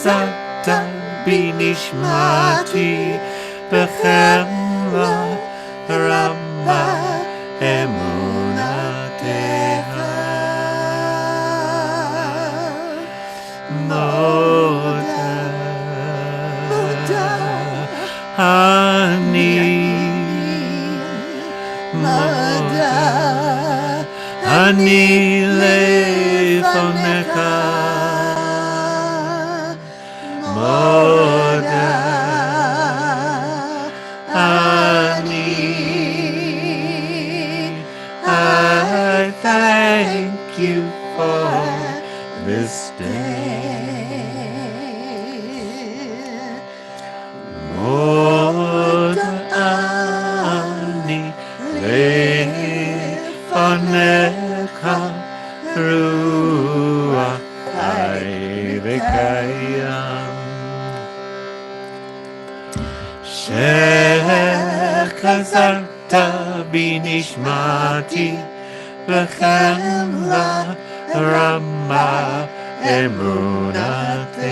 חזרת בי נשמתי בחמלה רבה אמונתך מודה אני אני לפניך מודה I thank you for this day. Moda ani lefanecha ruach chai v'kayam שחזרת בי נשמתי בחמלה רמה אמונתך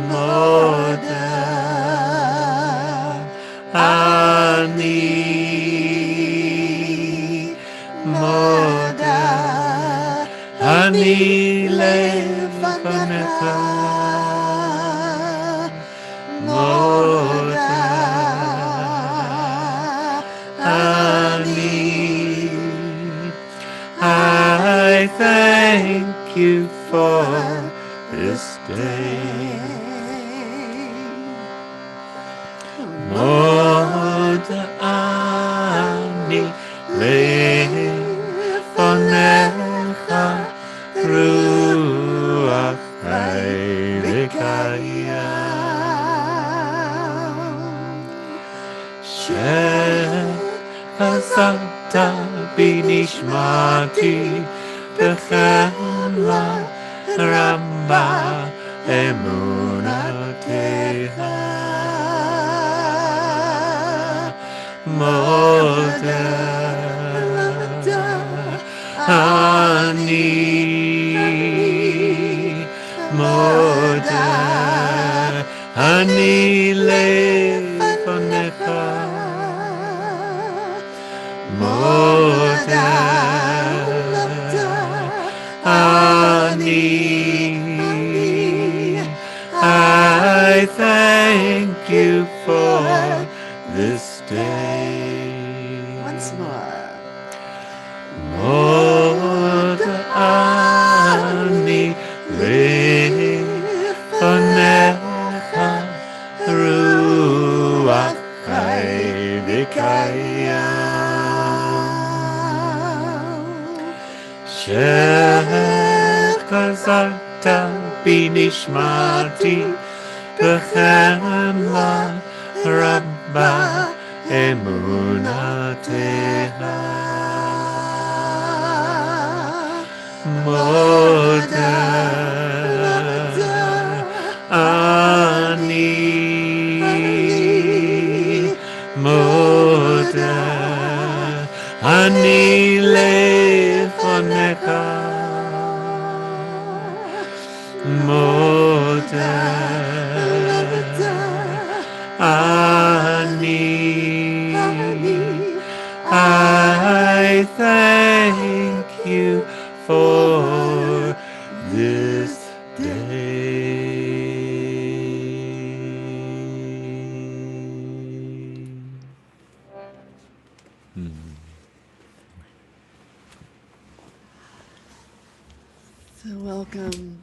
מודה אני לפניך I thank you for this day. Moda ani lefanecha ruach chai v'kayam שחזרת בי נשמתי בחמלה רבה אמונתך מודה אני לפניך מודה I thank you for this day. Once more. Moda ani lefanecha ruach chai v'kayam שחזרת בי נשמתי בחמלה רבה אמונתך מודה אני לפניך מודה I thank you for this So welcome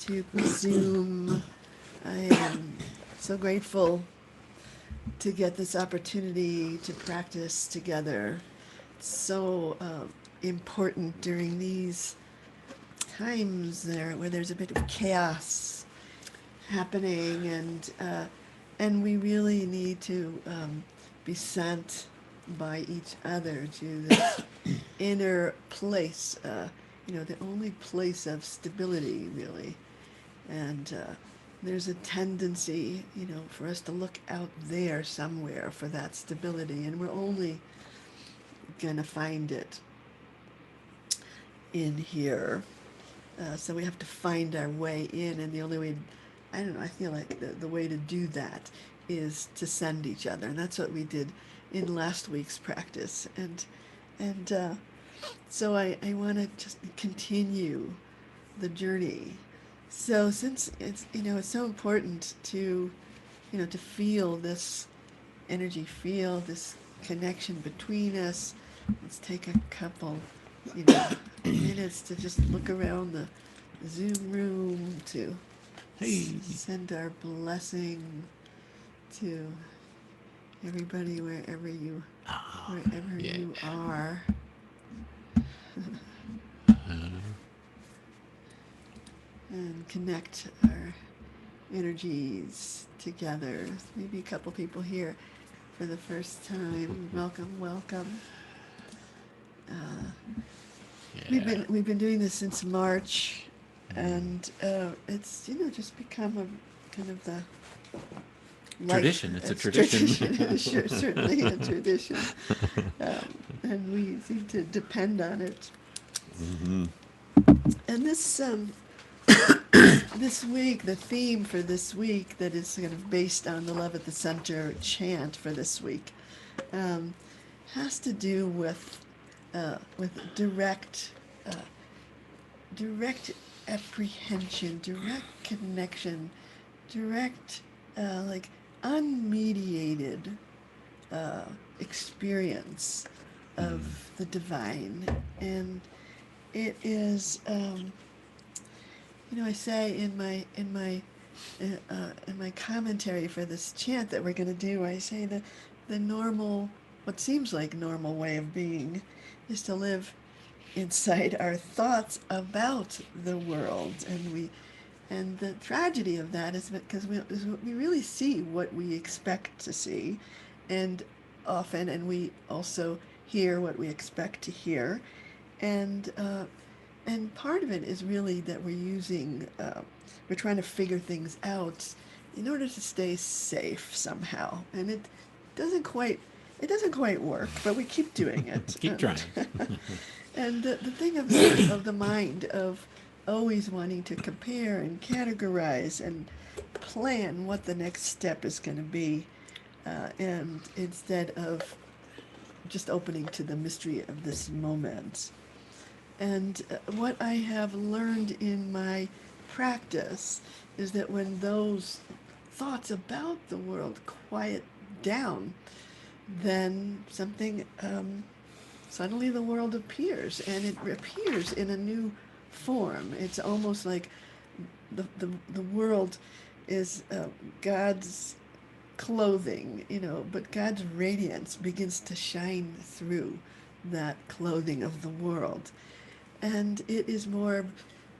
to KZOOM. I am so grateful to get this opportunity to practice together. It's so important during these times where there's a bit of chaos happening, and we really need to be sent by each other to this inner place, the only place of stability, really. And there's a tendency, for us to look out there somewhere for that stability, and we're only going to find it in here. So we have to find our way in, and the only way, I don't know, I feel like the way to do that is to send each other, and that's what we did in last week's practice. And so I want to just continue the journey. So since it's so important to to feel this energy, feel this connection between us. Let's take a couple minutes to just look around the Zoom room to Hey. send our blessing to everybody wherever you Yeah. are. And connect our energies together. Maybe a couple people here for the first time. Welcome, welcome. Yeah. We've been doing this since March, and it's just become a kind of the Tradition. It's a tradition. Sure, certainly a tradition, and we seem to depend on it. Mm-hmm. And this week, the theme for this week that is kind of based on the Love at the Center chant for this week has to do with direct direct apprehension, direct connection, direct like unmediated experience of the divine. And it is I say in my commentary for this chant that we're going to do, I say that the normal, what seems like normal way of being, is to live inside our thoughts about the world, and the tragedy of that is because we really see what we expect to see, and often, and we also hear what we expect to hear, and part of it is really that we're trying to figure things out in order to stay safe somehow, and doesn't quite it doesn't quite work, but we keep doing it. Keep trying. And the thing of the mind of always wanting to compare and categorize and plan what the next step is going to be, and instead of just opening to the mystery of this moment. And what I have learned in my practice is that when those thoughts about the world quiet down, then something suddenly the world appears, and it appears in a new form. It's almost like the world is God's clothing, but God's radiance begins to shine through that clothing of the world. And it is more,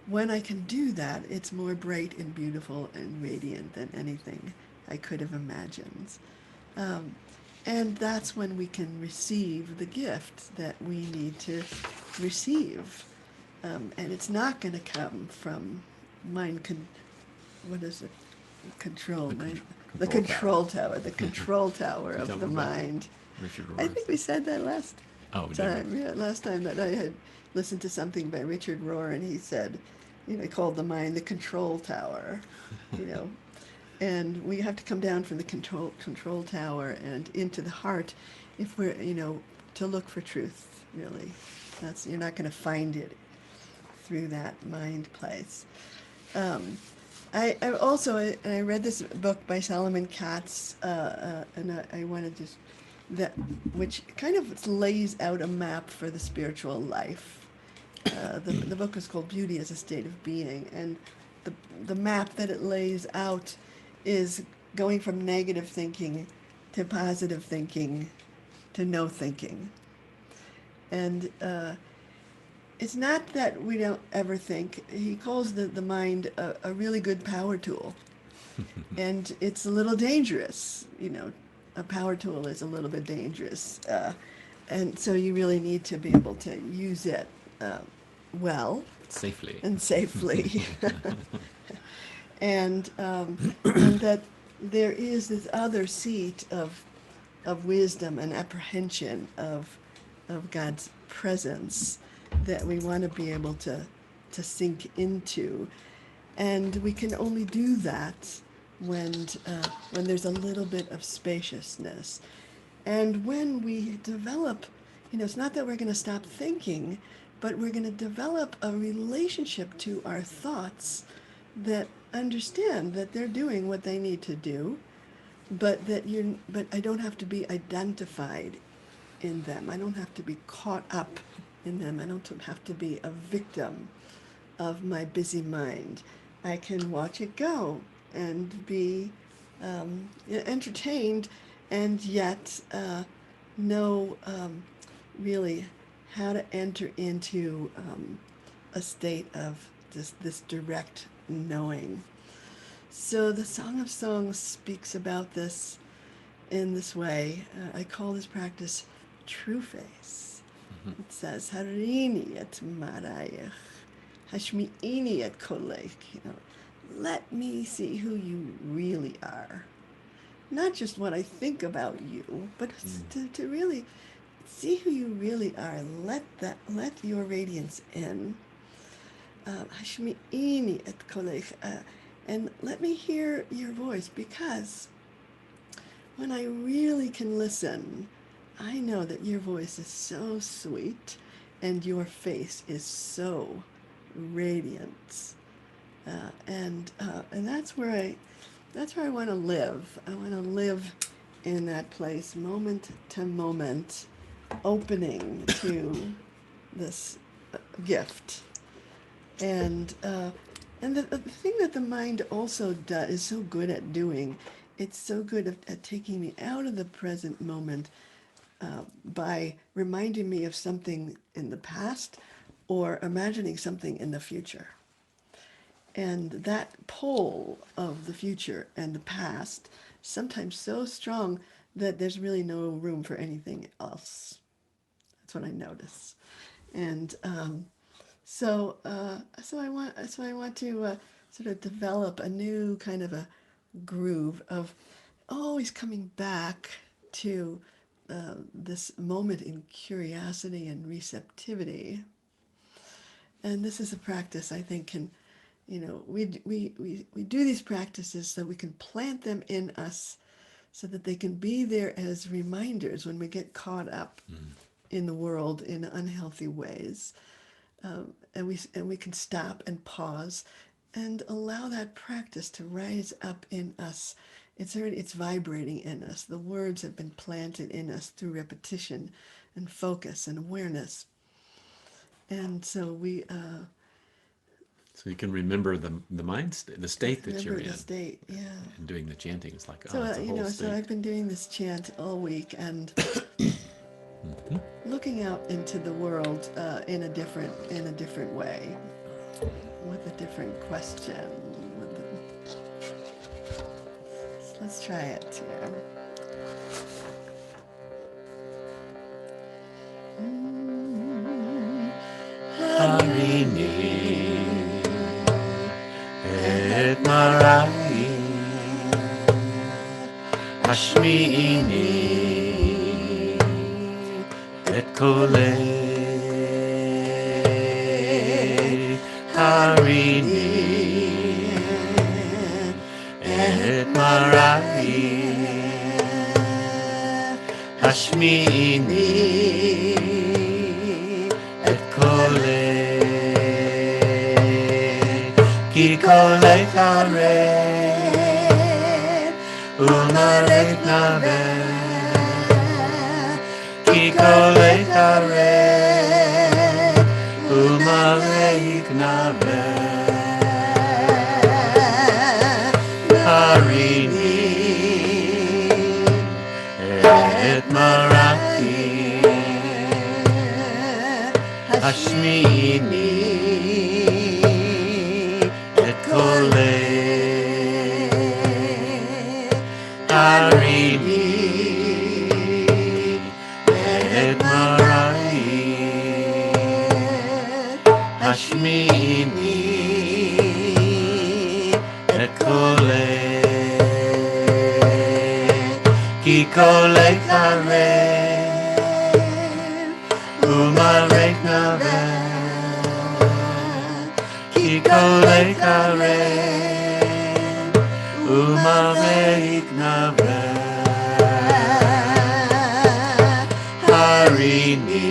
when I can do that, it's more bright and beautiful and radiant than anything I could have imagined. And that's when we can receive the gift that we need to receive. And it's not going to come from what is it? Control. The control tower. The control tower of the mind. I think we said that last time. Yeah, last time that I had listened to something by Richard Rohr, and he said, he called the mind the control tower, and we have to come down from the control tower and into the heart if we're, to look for truth, really. You're not going to find it through that mind place. I read this book by Solomon Katz, and I wanted to which kind of lays out a map for the spiritual life. The book is called Beauty as a State of Being, and the map that it lays out is going from negative thinking to positive thinking to no thinking. And it's not that we don't ever think. He calls the mind a really good power tool. And it's a little dangerous, a power tool is a little bit dangerous. And so you really need to be able to use it well. Safely. And safely. And that there is this other seat of wisdom and apprehension of God's presence that we want to be able to to sink into. And we can only do that when there's a little bit of spaciousness. And when we develop, it's not that we're going to stop thinking, but we're going to develop a relationship to our thoughts that understand that they're doing what they need to do, but I don't have to be identified in them. I don't have to be caught up in them. I don't have to be a victim of my busy mind. I can watch it go and be entertained, and yet know really how to enter into a state of this direct knowing. So the Song of Songs speaks about this in this way. I call this practice true face. Mm-hmm. It says, Harini et marayach, hashmi'ini et kolech. Let me see who you really are. Not just what I think about you, but to really see who you really are. Let your radiance in. Hashmi'ini et kolech. And let me hear your voice, because when I really can listen, I know that your voice is so sweet and your face is so radiant. And that's where I want to live. I want to live in that place, moment to moment, opening to this gift. And the thing that the mind also is so good at doing, it's so good at taking me out of the present moment by reminding me of something in the past or imagining something in the future. And that pull of the future and the past, sometimes so strong that there's really no room for anything else. That's what I notice. And so I want to sort of develop a new kind of a groove of always coming back to this moment in curiosity and receptivity. And this is a practice I think can, we do these practices so we can plant them in us so that they can be there as reminders when we get caught up in the world in unhealthy ways. And we can stop and pause and allow that practice to rise up in us. It's vibrating in us. The words have been planted in us through repetition and focus and awareness. And so so you can remember the the state that you're in. Remember the state, yeah. And doing the chanting is like, So it's a whole so state. I've been doing this chant all week and looking out into the world in a different way, with a different question. So let's try it here. Harini et marai hashmi'ini et kole harini et marai hashmi'ini et kole ki kole kare umarek nave ki kole kare umarek nave harini et maraki hashmi'ini et kole harini et marai hashmi'ini et kole ki kole kare umarek nave kikole kare, umarek nave, harini,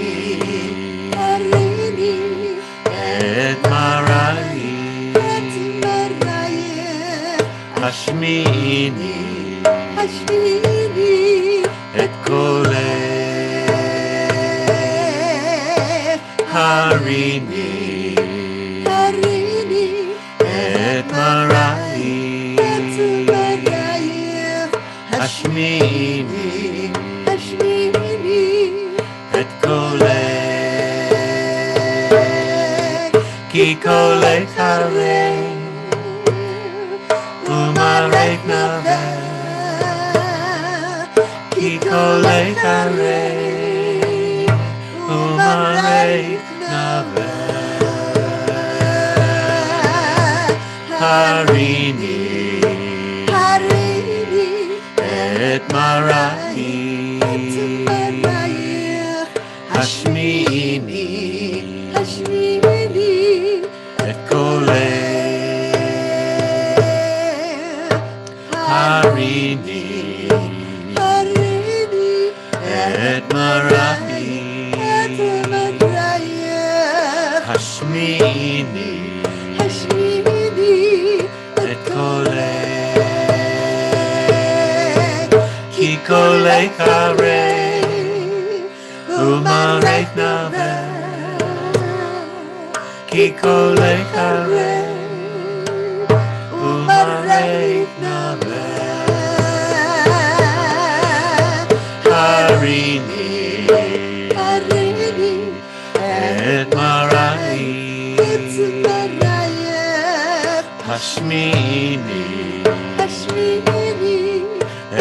et marai, hashmini, et kole, harini, et marai, hashmini, et kole, kikole kare, umarek nave, kikole kare, umarek nave, harini, et marai, hashmini, et kole, harini, et marai, hashmini, et kole, kikole kare, umarek nave, kikole kare, umarek nave, harini, et marai, hashmini,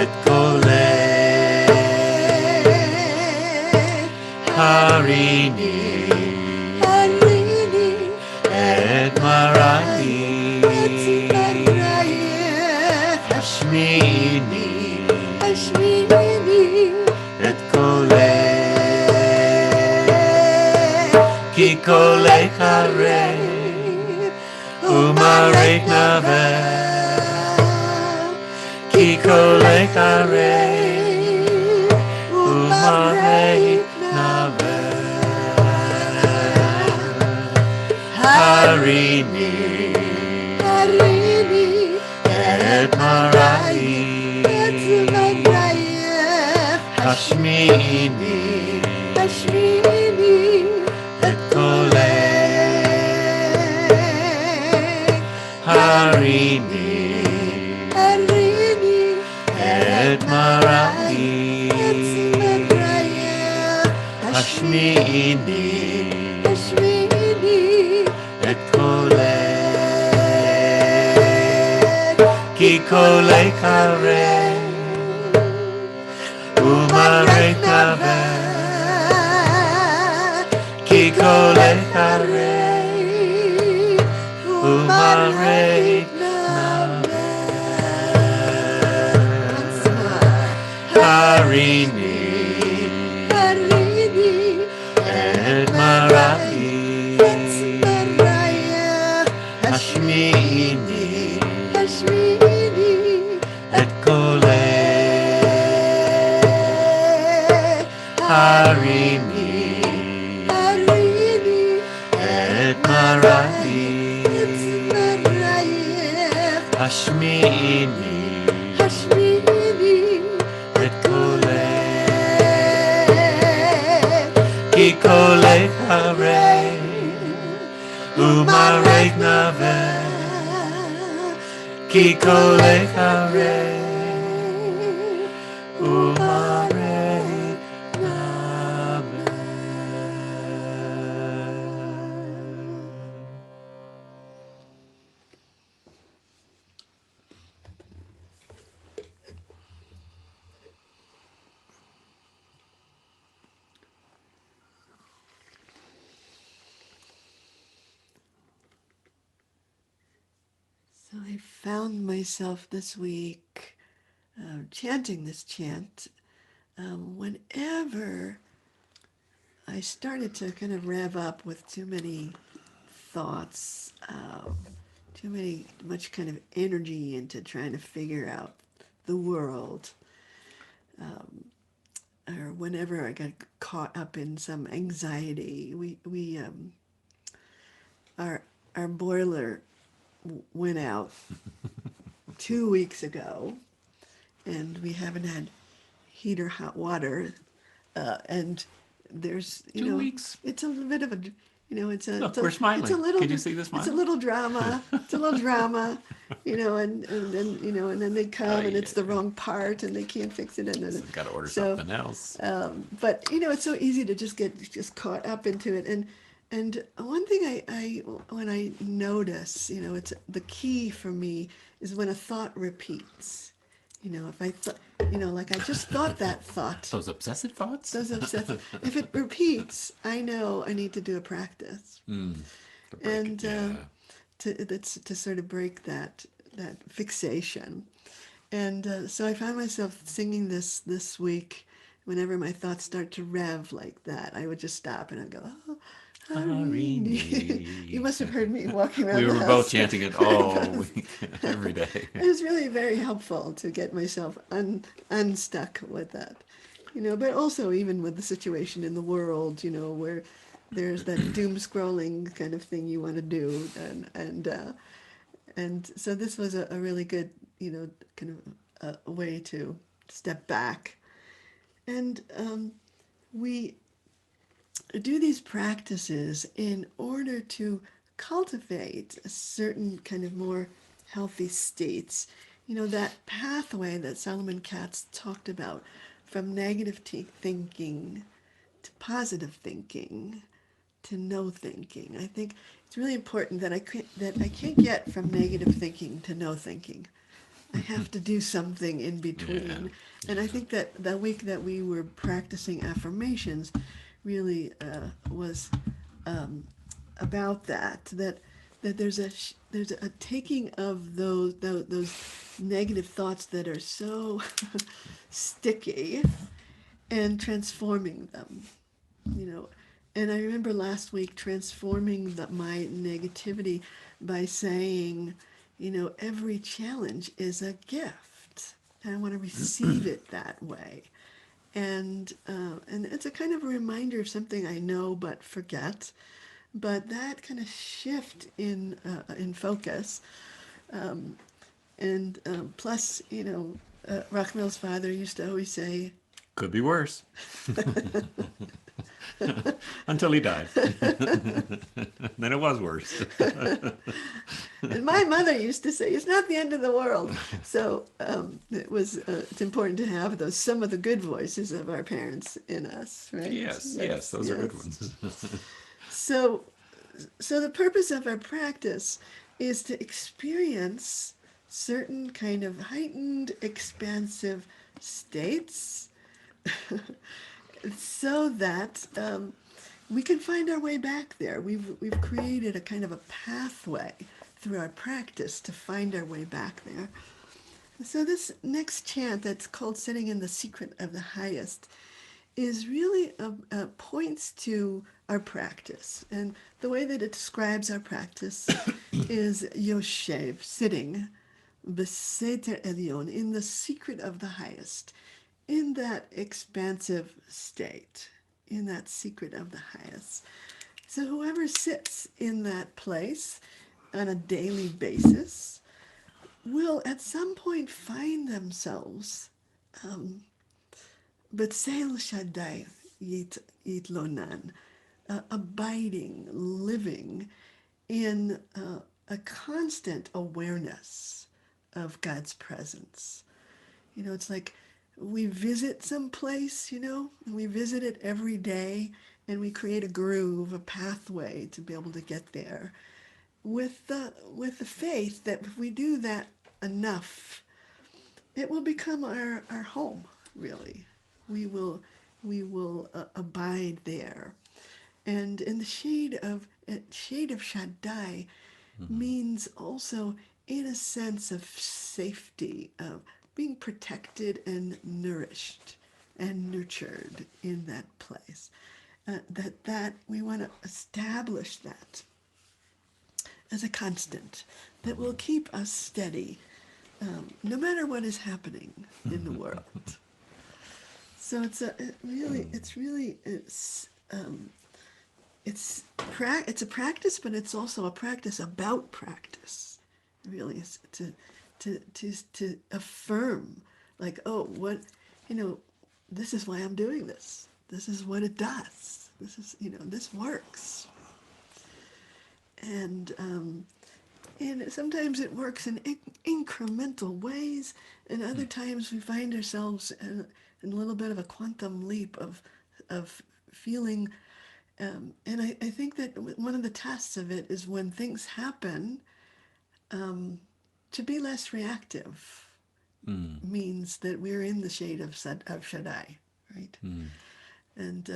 et kole, harini, et marai, hashmini, et kole, kikole kare, umarek nave, kikole kare, umarek nave, harini, et marai, hashmini, et kole, harini, et marai, hashmini, et kole, kikole kare, umarek nave, kikole kare, umarek nave, harini, et marai, hashmini, et kole, harini, et marai, hashmini, et kole, kikole kare, umarek nave, kikole kare, umarek nave. So I found myself this week chanting this chant whenever I started to kind of rev up with too many thoughts, much kind of energy into trying to figure out the world. Or whenever I got caught up in some anxiety, our boiler went out 2 weeks ago, and we haven't had heat or hot water, and there's you Two know weeks. it's a bit of a Look, we're smiling. it's a little Can you see the smile? it's a little drama. It's a little drama, and then and then they come and it's the wrong part and they can't fix it, and then Got to order so something else. but it's so easy to just get caught up into it. And one thing I when I notice, it's the key for me is when a thought repeats. If I thought, like I just thought that thought. Those obsessive thoughts? Those obsessive. If it repeats, I know I need to do a practice. And to sort of break that fixation. And so I found myself singing this week. Whenever my thoughts start to rev like that, I would just stop and I'd go, oh, Harini. You must have heard me walking around We the were house. both chanting it all week, every day. It was really very helpful to get myself unstuck with that. But also even with the situation in the world, where there's that doom scrolling kind of thing you want to do, and so this was a really good, kind of a way to step back. And we do these practices in order to cultivate a certain kind of more healthy states. That pathway that Solomon Katz talked about, from negative thinking to positive thinking to no thinking. I think it's really important that I can't get from negative thinking to no thinking. I have to do something in between. Yeah. And I think that the week that we were practicing affirmations really was about that there's a taking of those negative thoughts that are so sticky and transforming them. And I remember last week transforming my negativity by saying, every challenge is a gift. And I want to receive it that way. And it's a kind of a reminder of something I know but forget. But that kind of shift in focus, and plus, Rachmel's father used to always say, Could be worse. Until he died. Then it was worse. and my mother used to say, it's not the end of the world. So it's important to have some of the good voices of our parents in us, right? Yes, those are good ones. So the purpose of our practice is to experience certain kind of heightened, expansive states so that we can find our way back there. We've created a kind of a pathway through our practice to find our way back there. So this next chant, that's called Sitting in the Secret of the Highest, is really points to our practice. And the way that it describes our practice is Yoshev, sitting, Beseter Elyon, in the secret of the highest, in that expansive state, in that secret of the highest. So whoever sits in that place on a daily basis will at some point find themselves B'Tseil Shaddai Yitlonan, abiding, living in a constant awareness of God's presence. It's like we visit some place, and we visit it every day, and we create a groove, a pathway to be able to get there, with the faith that if we do that enough, it will become our home. Really, we will abide there, and in the shade of Shaddai means also in a sense of safety, of being protected and nourished and nurtured in that place. That we want to establish that. as a constant that will keep us steady, no matter what is happening in the world. So it's it's a practice, but it's also a practice about practice. Really, is to affirm, like, oh, what, this is why I'm doing this. This is what it does. This is, this works. And sometimes it works in incremental ways, and other times we find ourselves in a little bit of a quantum leap of feeling. And I think that one of the tests of it is when things happen, to be less reactive means that we're in the shade of Shaddai, right? And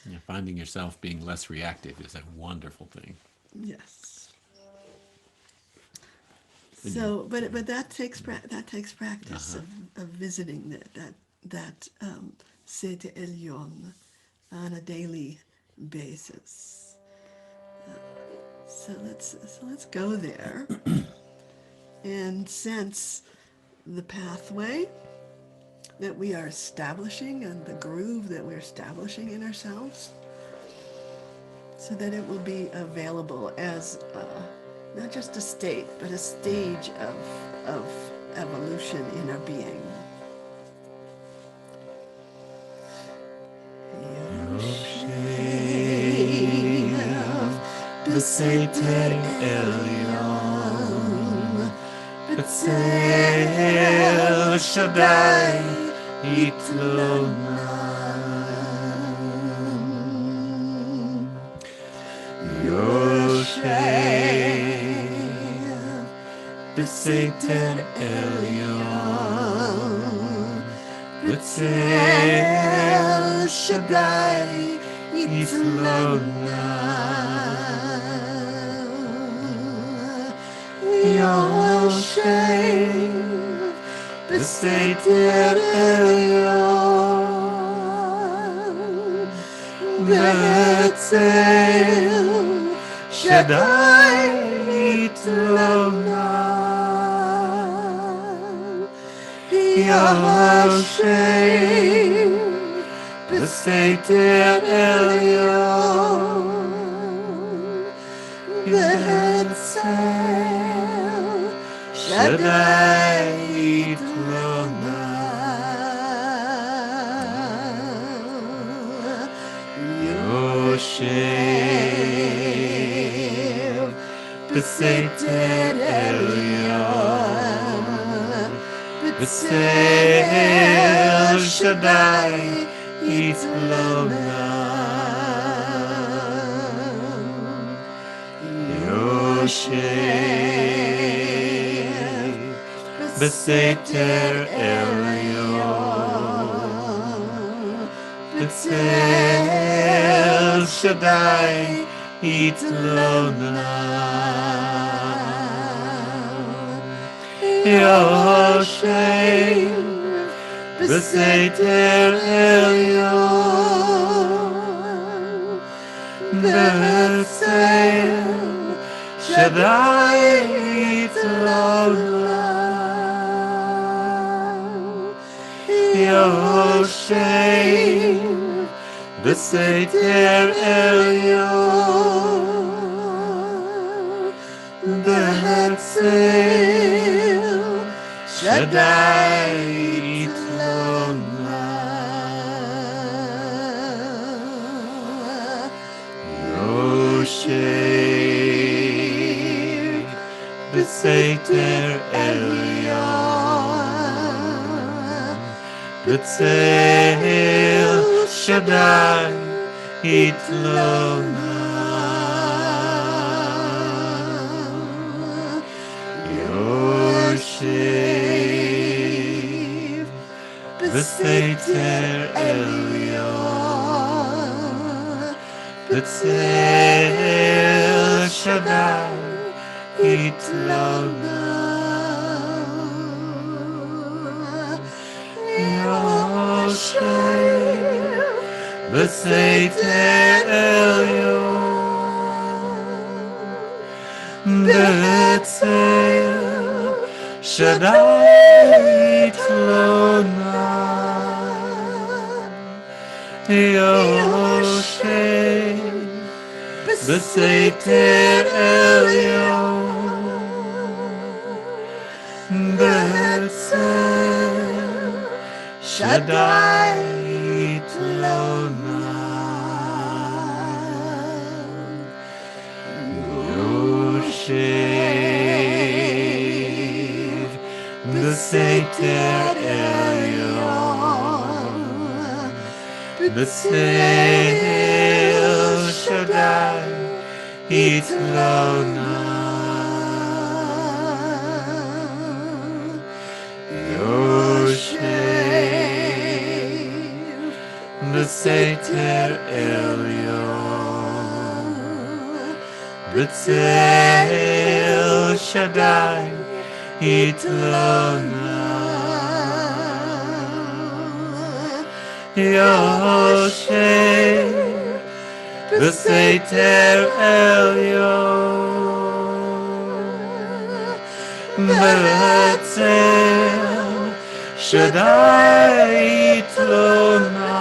Yeah, finding yourself being less reactive is a wonderful thing. yes. So, but that takes practice of visiting that Sete Elyon on a daily basis. So let's go there and sense the pathway that we are establishing and the groove that we're establishing in ourselves, so that it will be available as not just a state, but a stage of evolution in our being. Beseter Elyon, Betzel Shaddai Itlonam, Yoshev, Beseter Elyon, Betzel Shaddai Itlonam. Yoshev, Beseter Elyon, Betzel Shaddai Itlonam. Yoshev, Beseter Elyon, Betzel Shaddai Itlonam. Yoshev, Beseter Elyon, Betzel Shaddai Itlonam. Yoshev, Beseter Elyon, Betzel Shaddai Itlonam. Yoshev, Beseter Elyon, Betzel Shaddai Itlonam. Yoshev, Beseter Elyon, Betzel Shaddai Itlonam. Yoshev, Beseter Elyon, Betzel Shaddai Itlonam. Yoshev, Beseter Elyon, Betzel Shaddai Itlonam. Yoshev, Beseter Elyon, B'Tzel Shaddai Tlona Yoshe B'Seiter Elyon B'Tzel Shaddai Tlona Yoshev B'Seiter Elyon B'Tzel Shaddai Itlona Yoshev B'Seiter Elyon B'Tzel Shaddai Itlona Yoshev B'Seiter Elyon B'Tzel Shaddai Itlona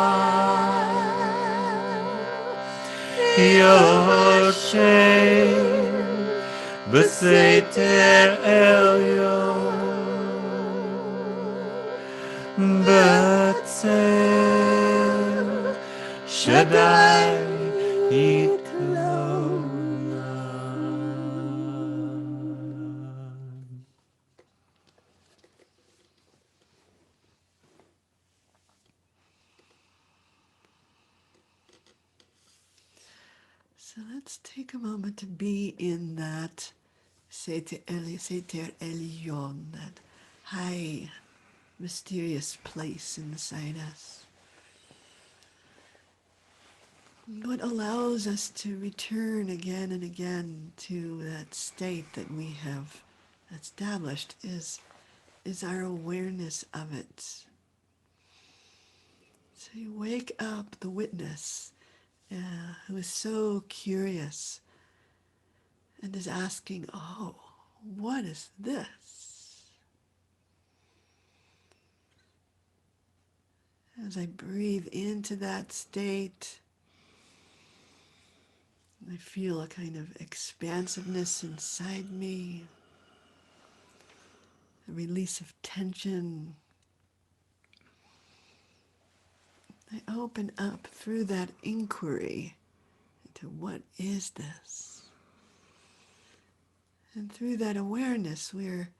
Yoshev B'Seiter Elyon B'Tzel Shaddai Itlona. So let's take a moment to be in that Seiter Elyon, that high, mysterious place inside us. What allows us to return again and again to that state that we have established is our awareness of it. So you wake up the witness who is so curious and is asking, oh, what is this? As I breathe into that state, I feel a kind of expansiveness inside me, a release of tension. I open up through that inquiry into what is this? And through that awareness, we're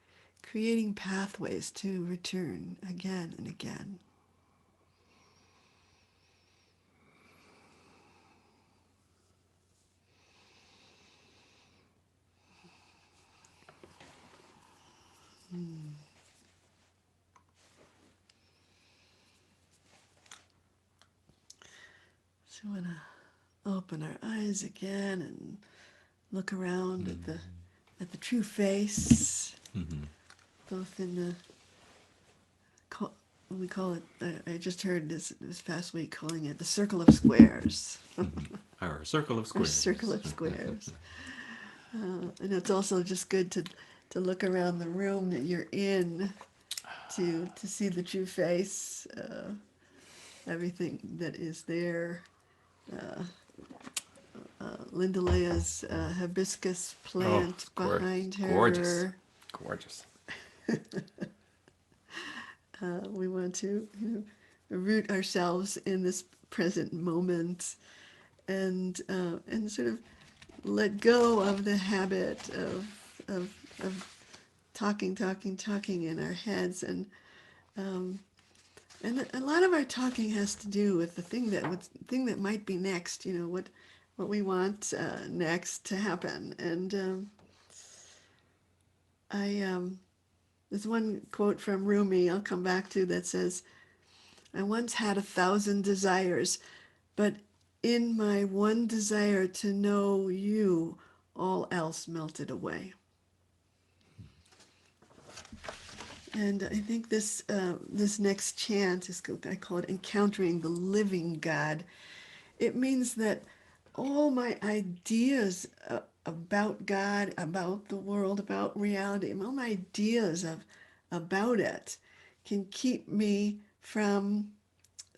creating pathways to return again and again. So we want to open our eyes again and look around at the true face, both in the we call it. I just heard this past week calling it the circle of squares. Our circle of Our squares. circle of squares. And it's also just good to look around the room that you're in to see the true face, everything that is there. Linda Leah's hibiscus plant behind her. Gorgeous. We want to root ourselves in this present moment and sort of let go of the habit of talking in our heads, and a lot of our talking has to do with the thing that might be next. You know what we want next to happen, and there's one quote from Rumi I'll come back to that says, "I once had 1,000 desires, but in my one desire to know you, all else melted away." And I think this next chant is, I call it encountering the living God. It means that all my ideas about God, about the world, about reality, all my ideas of about it can keep me from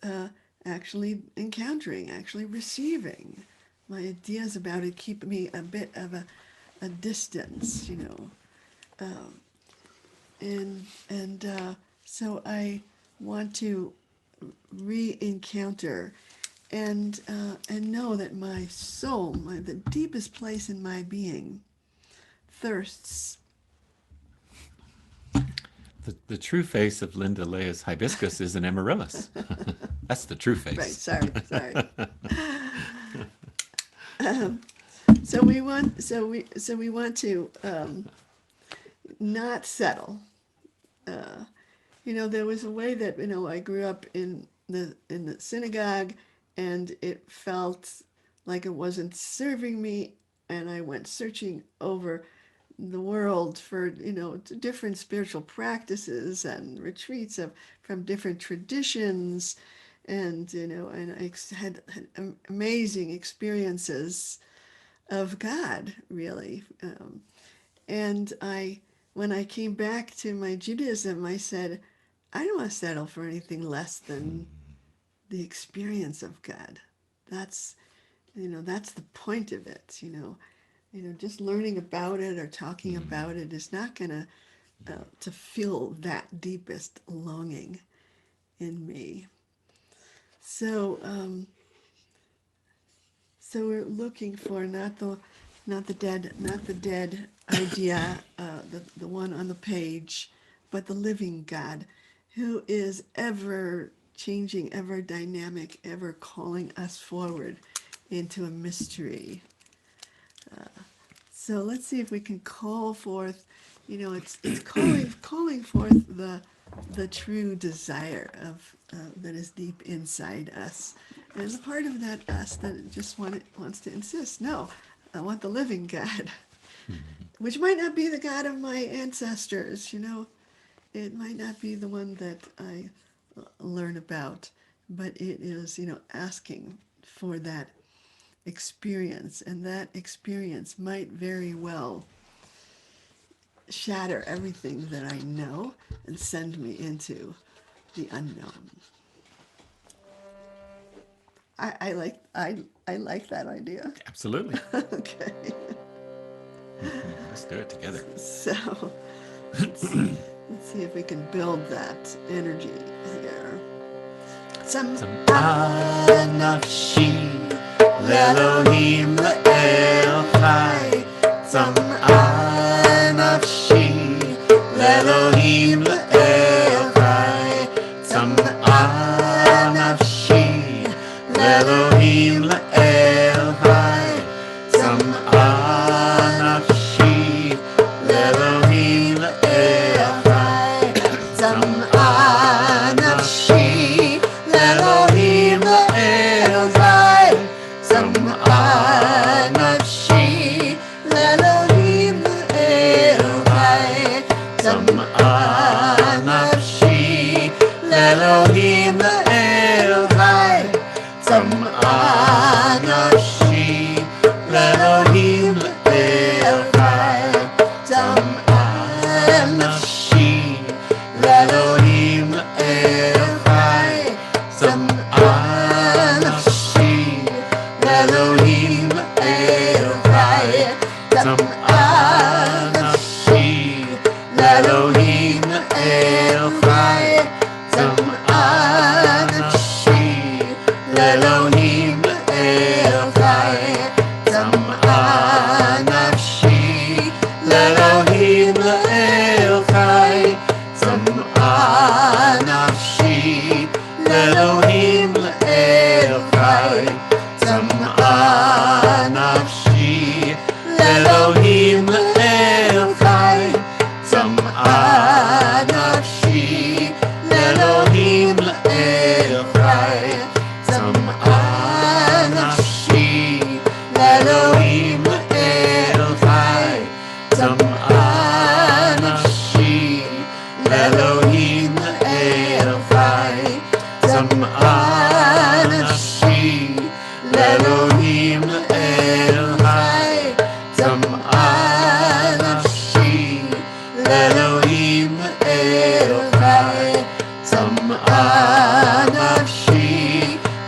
uh, actually encountering, actually receiving. My ideas about it keep me a bit of a distance, you know. Um, and so I want to re-encounter and know that my soul, the deepest place in my being, thirsts. The true face of Linda Lea's hibiscus is an amaryllis. That's the true Right. face. Sorry. um, so we want to not settle. Uh, there was a way that I grew up in the synagogue, and it felt like it wasn't serving me, and I went searching over the world for different spiritual practices and retreats from different traditions, and I had amazing experiences of God, really. And when I came back to my Judaism, I said, I don't want to settle for anything less than the experience of God. That's that's the point of it. Just learning about it or talking about it is not going to fill that deepest longing in me. So so we're looking for not the dead idea, the one on the page, but the living God, who is ever changing, ever dynamic, ever calling us forward into a mystery. So let's see if we can call forth, it's calling forth the true desire of that is deep inside us. And there's a part of that us that just wants to insist, no, I want the living God, which might not be the God of my ancestors, It might not be the one that I learn about, but it is, asking for that experience, and that experience might very well shatter everything that I know and send me into the unknown. I like that idea. Absolutely. Okay. Let's do it together. So let's see if we can build that energy here. Some nafshi lelohim le'el chai. Some nafshi lelohim le'el chai. Some nafshi lelohim le'el chai. Some nafshi lelohim le'el chai. Some nafshi lelohim le'el chai. Some nafshi lelohim le'el chai. Some nafshi lelohim le'el chai. Some nafshi lelohim le'el chai. Some nafshi lelohim le'el chai. Some nafshi lelohim le'el chai. Some nafshi lelohim le'el chai. Some nafshi lelohim le'el chai. Some nafshi lelohim le'el chai. Some nafshi lelohim le'el chai. Some nafshi lelohim le'el chai. Some nafshi lelohim le'el chai. Some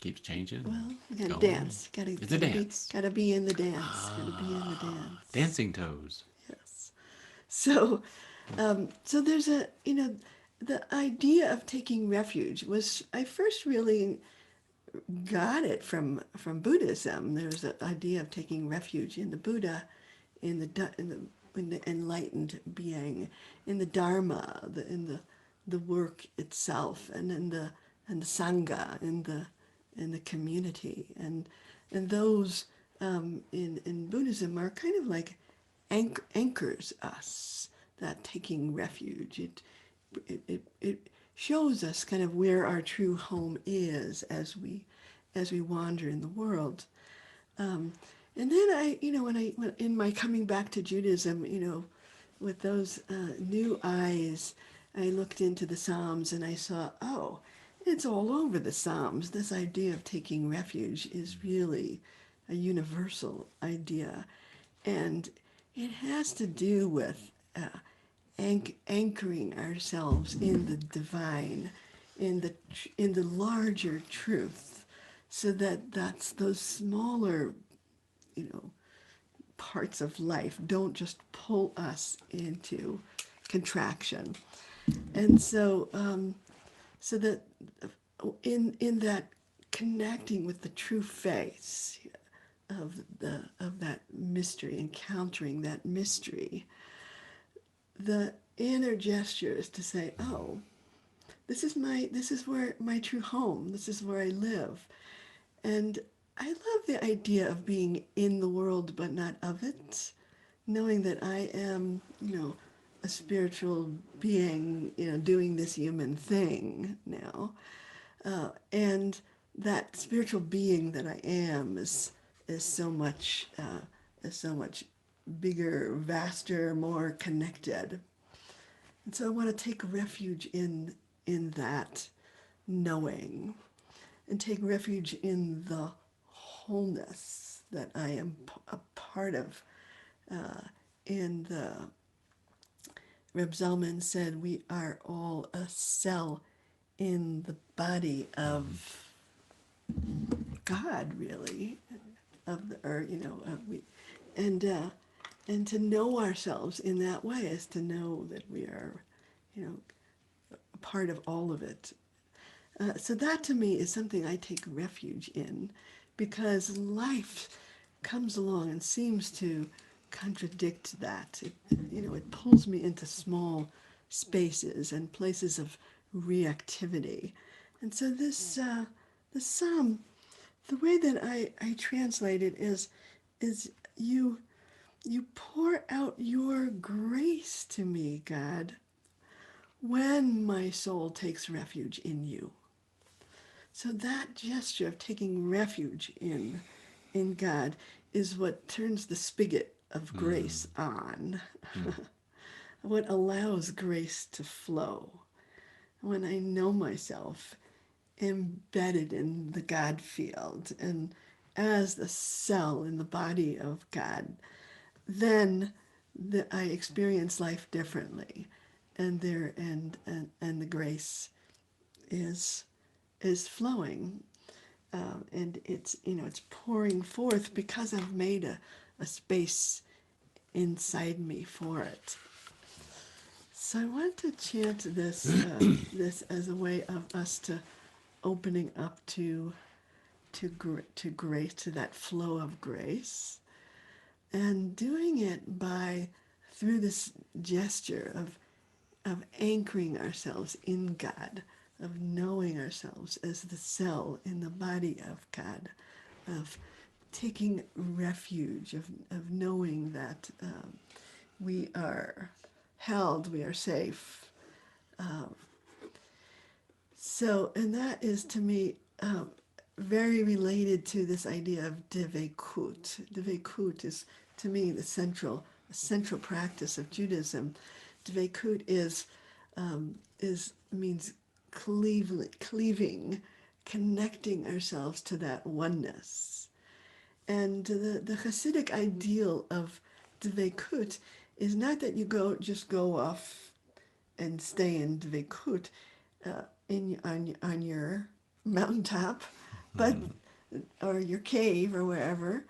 Keeps changing, Well, you gotta going. dance. Gotta It's a gotta be dance. gotta be in the dance. Gotta be in the dance. Dancing toes. Yes. So, so there's a the idea of taking refuge was I first really got it from Buddhism. There was an idea of taking refuge in the Buddha, in the enlightened being, in the Dharma, the work itself, and in the Sangha, in the community, and those in Buddhism are kind of like anchors us. That taking refuge, it shows us kind of where our true home is as we wander in the world. Um, and then when in my coming back to Judaism, with those new eyes, I looked into the Psalms and I saw, oh, it's all over the Psalms. This idea of taking refuge is really a universal idea, and it has to do with anchoring ourselves in the divine, in the larger truth, so that that's those smaller, you know, parts of life don't just pull us into contraction. And so that in that connecting with the true face of that mystery, encountering that mystery, the inner gesture is to say, oh, this is where my true home, this is where I live. And I love the idea of being in the world but not of it, knowing that I am, a spiritual being, doing this human thing now. And that spiritual being that I am is so much bigger, vaster, more connected. And so I want to take refuge in that knowing, and take refuge in the wholeness that I am a part of. In the Reb Zalman said, we are all a cell in the body of God, really, of the, or we, and uh, and to know ourselves in that way is to know that we are, you know, a part of all of it. So that to me is something I take refuge in, because life comes along and seems to contradict that. It pulls me into small spaces and places of reactivity. And so this psalm, the way that I translate it is you pour out your grace to me, God, when my soul takes refuge in you. So that gesture of taking refuge in God is what turns the spigot of grace on, what allows grace to flow. When I know myself embedded in the God field and as the cell in the body of God, then I experience life differently, and and the grace is flowing, and it's pouring forth because I've made a space inside me for it. So I want to chant this as a way of us to opening up to grace, to that flow of grace, and doing it by through this gesture of anchoring ourselves in God, of knowing ourselves as the cell in the body of God, of taking refuge, of knowing that we are held, we are safe. Um, and that is to me very related to this idea of devekut. Devekut is to me the central practice of Judaism. Devekut is means cleaving, connecting ourselves to that oneness. And the Hasidic ideal of dveikut is not that you just go off and stay in dveikut on your mountaintop, but or your cave or wherever.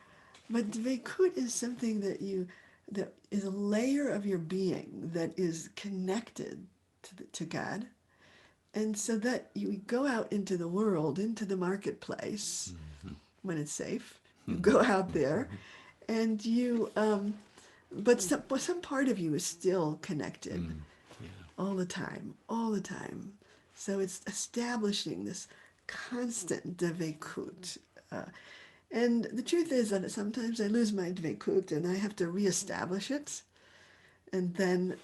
But dveikut is something that is a layer of your being that is connected to God, and so that you go out into the world, into the marketplace when it's safe. You go out there, and but some part of you is still connected all the time, all the time. So it's establishing this constant dveikut. Uh, and the truth is that sometimes I lose my dveikut and I have to reestablish it. And then,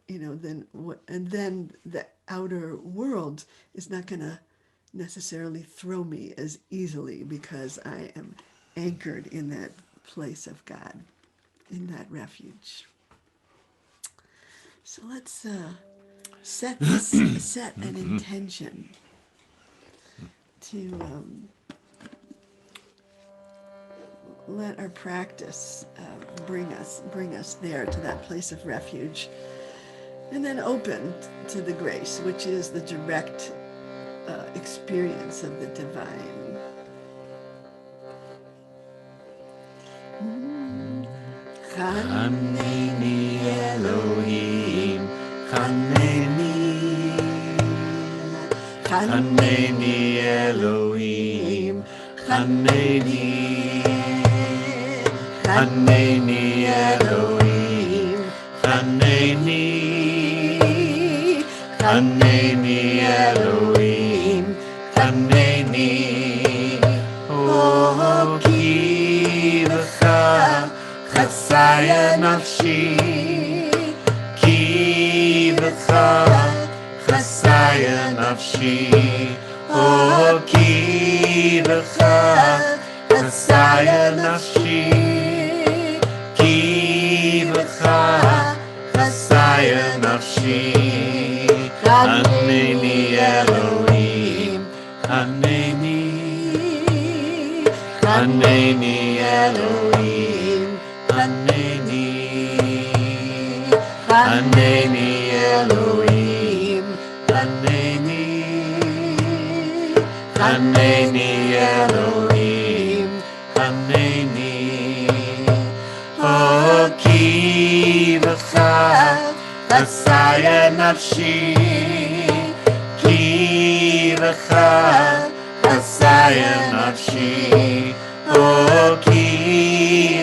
and then the outer world is not going to necessarily throw me as easily because I am anchored in that place of God, in that refuge. So let's set an intention to let our practice bring us there to that place of refuge, and then open to the grace, which is the direct experience of the divine. Chaneni Elohim, Chaneni, Chaneni Elohim, Chaneni, Chaneni Elohim, Chaneni, Chaneni Elohim, Chaneni, oh ki lecha chasaya nafshi, ki lecha chasaya nafshi, oh ki lecha chasaya nafshi, ki lecha chasaya nafshi, Haneni Elohim, Haneni, Haneni Elohim, Haneni, Haneni Elohim, Haneni, Haneni Elohim, Haneni, oh ki lecha chasaya nafshi, ki lecha chasaya nafshi, oh ki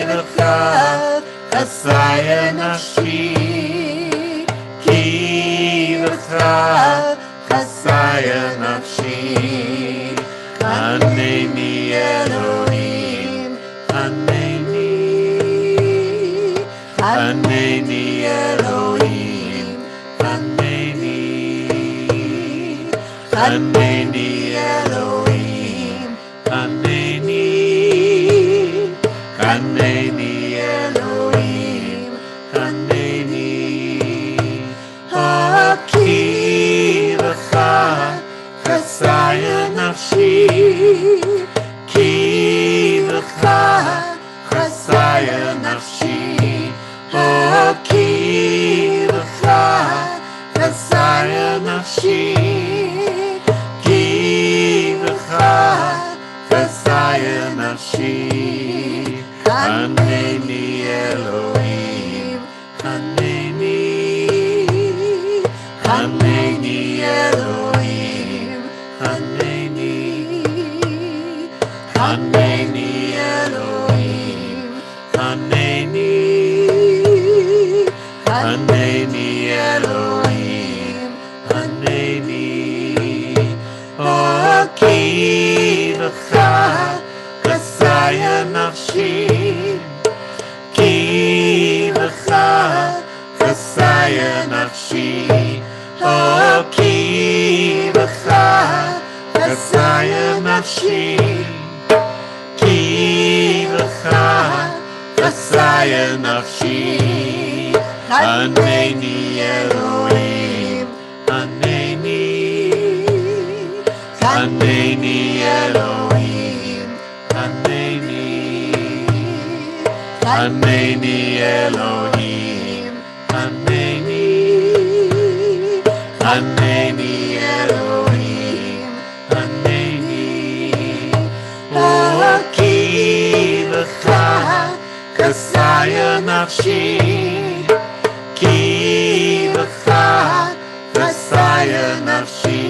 lecha chasaya nafshi, ki lecha chasaya nafshi, Haneni Elohim, Haneni, Haneni Elohim, Haneni, Haneni Elohim, Haneni, Haneni Elohim, Haneni, Aki lecha chasaya nafshi, ki lecha chasaya nafshi, Aki lecha chasaya nafshi, ki lecha chasaya nafshi, Haneni Elohim, Haneni, Haneni Elohim, Haneni, Haneni Elohim, Haneni, Haneni Elohim, Haneni, oh ki lecha chasaya nafshi, ki lecha chasaya nafshi, oh ki lecha chasaya nafshi, ki lecha chasaya nafshi, Haneni Elohim, Haneni, Haneni Elohim, Haneni, Haneni Elohim, Haneni, Haneni Elohim, Haneni, chasaya nafshi, ki b'cha chasaya nafshi,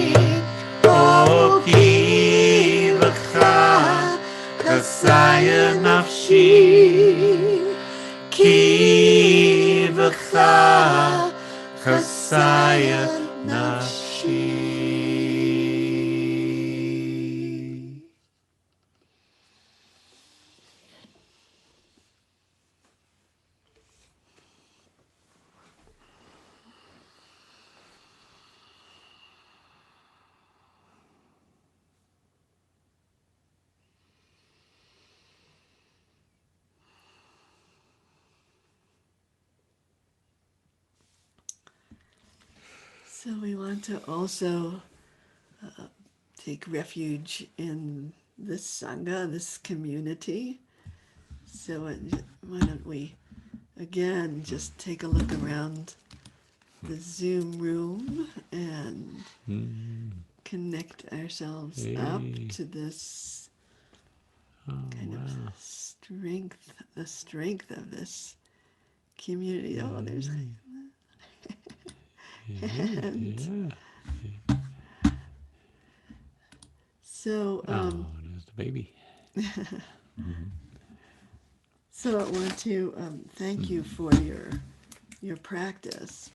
oh ki b'cha chasaya nafshi, ki b'cha chasaya nafshi. So we want to also take refuge in this Sangha, this community. So why don't we, again, just take a look around the Zoom room and connect ourselves up to this kind of strength, the strength of this community. Oh, there's and so There's the baby. so I want to thank you for your practice.